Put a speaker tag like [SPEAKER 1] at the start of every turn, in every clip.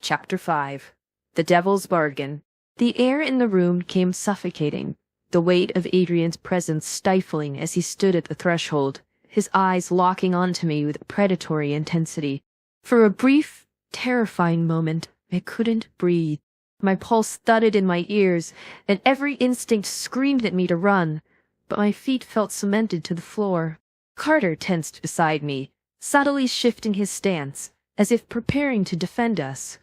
[SPEAKER 1] Chapter 5. The Devil's Bargain. The air in the room became suffocating, the weight of Adrian's presence stifling as he stood at the threshold, his eyes locking onto me with predatory intensity. For a brief, terrifying moment, I couldn't breathe. My pulse thudded in my ears, and every instinct screamed at me to run, but my feet felt cemented to the floor. Carter tensed beside me, subtly shifting his stance, as if preparing to defend us.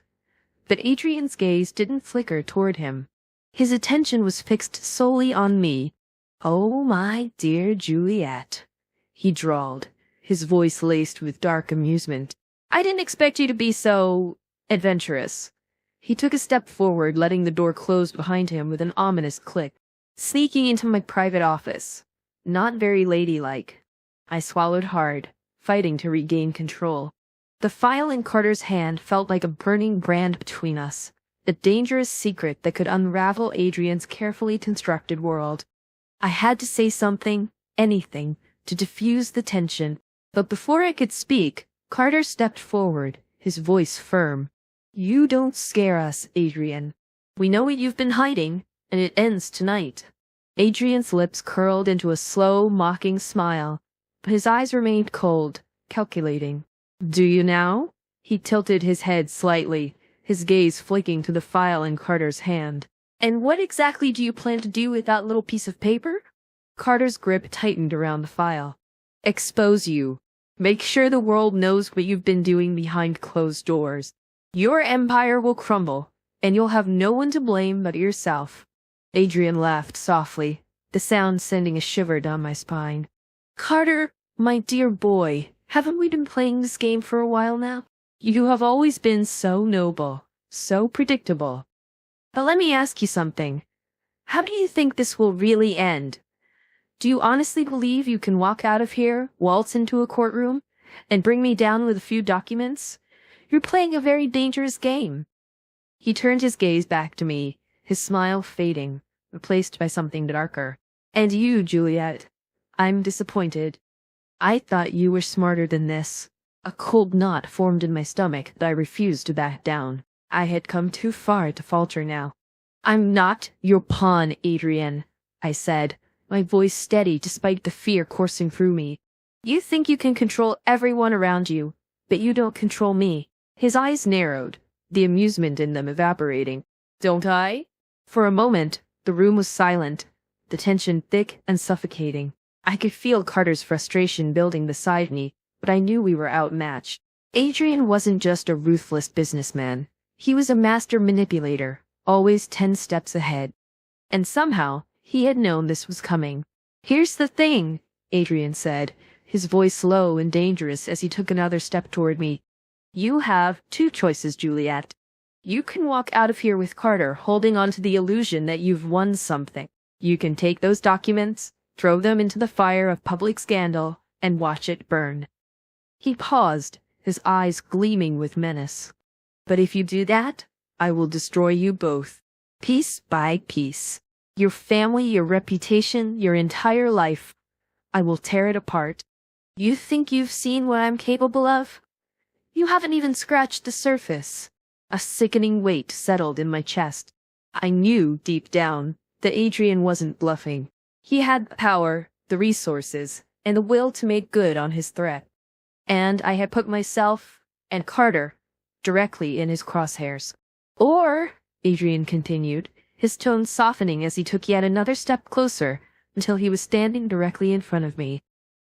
[SPEAKER 1] But Adrian's gaze didn't flicker toward him. His attention was fixed solely on me. "Oh, my dear Juliet," he drawled, his voice laced with dark amusement. "I didn't expect you to be so adventurous." He took a step forward, letting the door close behind him with an ominous click. "Sneaking into my private office. Not very ladylike." I swallowed hard, fighting to regain control. The file in Carter's hand felt like a burning brand between us, a dangerous secret that could unravel Adrian's carefully constructed world. I had to say something, anything, to diffuse the tension, but before I could speak, Carter stepped forward, his voice firm. "You don't scare us, Adrian. We know what you've been hiding, and it ends tonight." Adrian's lips curled into a slow, mocking smile, but his eyes remained cold, calculating. "Do you now?" He tilted his head slightly, his gaze flicking to the file in Carter's hand. "And what exactly do you plan to do with that little piece of paper?" Carter's grip tightened around the file. "Expose you. Make sure the world knows what you've been doing behind closed doors. Your empire will crumble, and you'll have no one to blame but yourself." Adrian laughed softly, the sound sending a shiver down my spine. "Carter, my dear boy, haven't we been playing this game for a while now? You have always been so noble, so predictable. But let me ask you something. How do you think this will really end? Do you honestly believe you can walk out of here, waltz into a courtroom, and bring me down with a few documents? You're playing a very dangerous game." He turned his gaze back to me, his smile fading, replaced by something darker. "And you, Juliet, I'm disappointed. I thought you were smarter than this." A cold knot formed in my stomach that I refused to back down. I had come too far to falter now. "I'm not your pawn, Adrian," I said, my voice steady despite the fear coursing through me. "You think you can control everyone around you, but you don't control me." His eyes narrowed, the amusement in them evaporating. "Don't I?" For a moment, the room was silent, the tension thick and suffocating. I could feel Carter's frustration building beside me, but I knew we were outmatched. Adrian wasn't just a ruthless businessman. He was a master manipulator, always 10 steps ahead. And somehow, he had known this was coming. "Here's the thing," Adrian said, his voice low and dangerous as he took another step toward me. "You have 2 choices, Juliet. You can walk out of here with Carter holding on to the illusion that you've won something. You can take those documents, throw them into the fire of public scandal, and watch it burn." He paused, his eyes gleaming with menace. "But if you do that, I will destroy you both, piece by piece. Your family, your reputation, your entire life. I will tear it apart. You think you've seen what I'm capable of? You haven't even scratched the surface." A sickening weight settled in my chest. I knew, deep down, that Adrian wasn't bluffing. He had the power, the resources, and the will to make good on his threat. And I had put myself, and Carter, directly in his crosshairs. "Or," Adrian continued, his tone softening as he took yet another step closer until he was standing directly in front of me.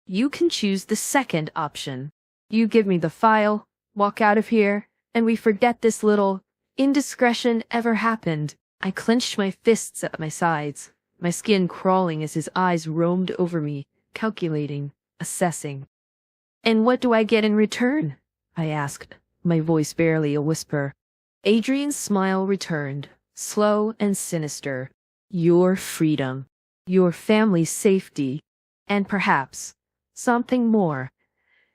[SPEAKER 1] "You can choose the second option. You give me the file, walk out of here, and we forget this little indiscretion ever happened." I clenched my fists at my sides, my skin crawling as his eyes roamed over me, calculating, assessing. "And what do I get in return?" I asked, my voice barely a whisper. Adrian's smile returned, slow and sinister. "Your freedom, your family's safety, and perhaps something more."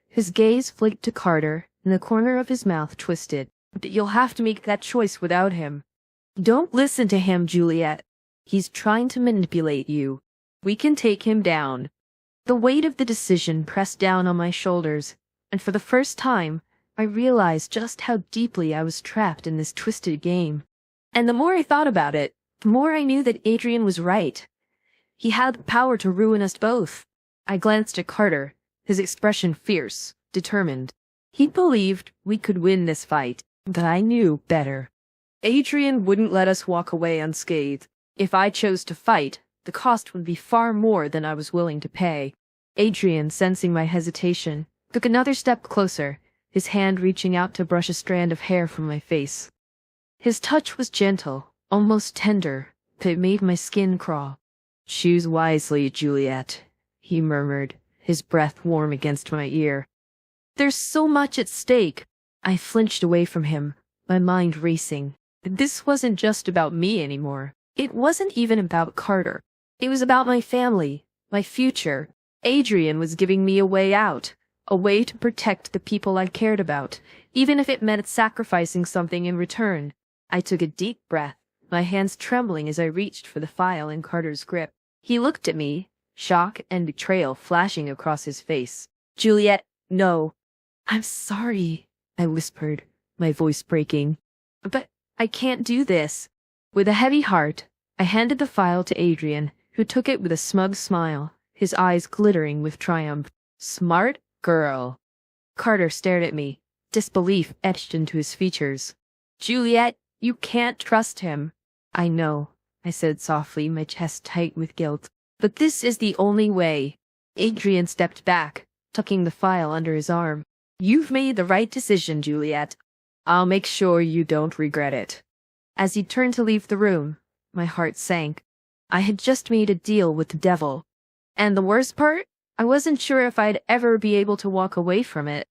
[SPEAKER 1] His gaze flicked to Carter, and the corner of his mouth twisted. "But you'll have to make that choice without him. Don't listen to him, Juliet. He's trying to manipulate you. We can take him down." The weight of the decision pressed down on my shoulders, and for the first time, I realized just how deeply I was trapped in this twisted game. And the more I thought about it, the more I knew that Adrian was right. He had the power to ruin us both. I glanced at Carter, his expression fierce, determined. He believed we could win this fight, but I knew better. Adrian wouldn't let us walk away unscathed. If I chose to fight, the cost would be far more than I was willing to pay. Adrian, sensing my hesitation, took another step closer, his hand reaching out to brush a strand of hair from my face. His touch was gentle, almost tender, but it made my skin crawl. "Choose wisely, Juliet," he murmured, his breath warm against my ear. "There's so much at stake." I flinched away from him, my mind racing. This wasn't just about me anymore. It wasn't even about Carter. It was about my family, my future. Adrian was giving me a way out, a way to protect the people I cared about, even if it meant sacrificing something in return. I took a deep breath, my hands trembling as I reached for the file in Carter's grip. He looked at me, shock and betrayal flashing across his face. "Juliet, no." "I'm sorry," I whispered, my voice breaking. "But I can't do this." With a heavy heart, I handed the file to Adrian, who took it with a smug smile, his eyes glittering with triumph. "Smart girl." Carter stared at me, disbelief etched into his features. "Juliet, you can't trust him." "I know," I said softly, my chest tight with guilt. "But this is the only way." Adrian stepped back, tucking the file under his arm. "You've made the right decision, Juliet. I'll make sure you don't regret it." As he turned to leave the room, my heart sank. I had just made a deal with the devil. And the worst part? I wasn't sure if I'd ever be able to walk away from it.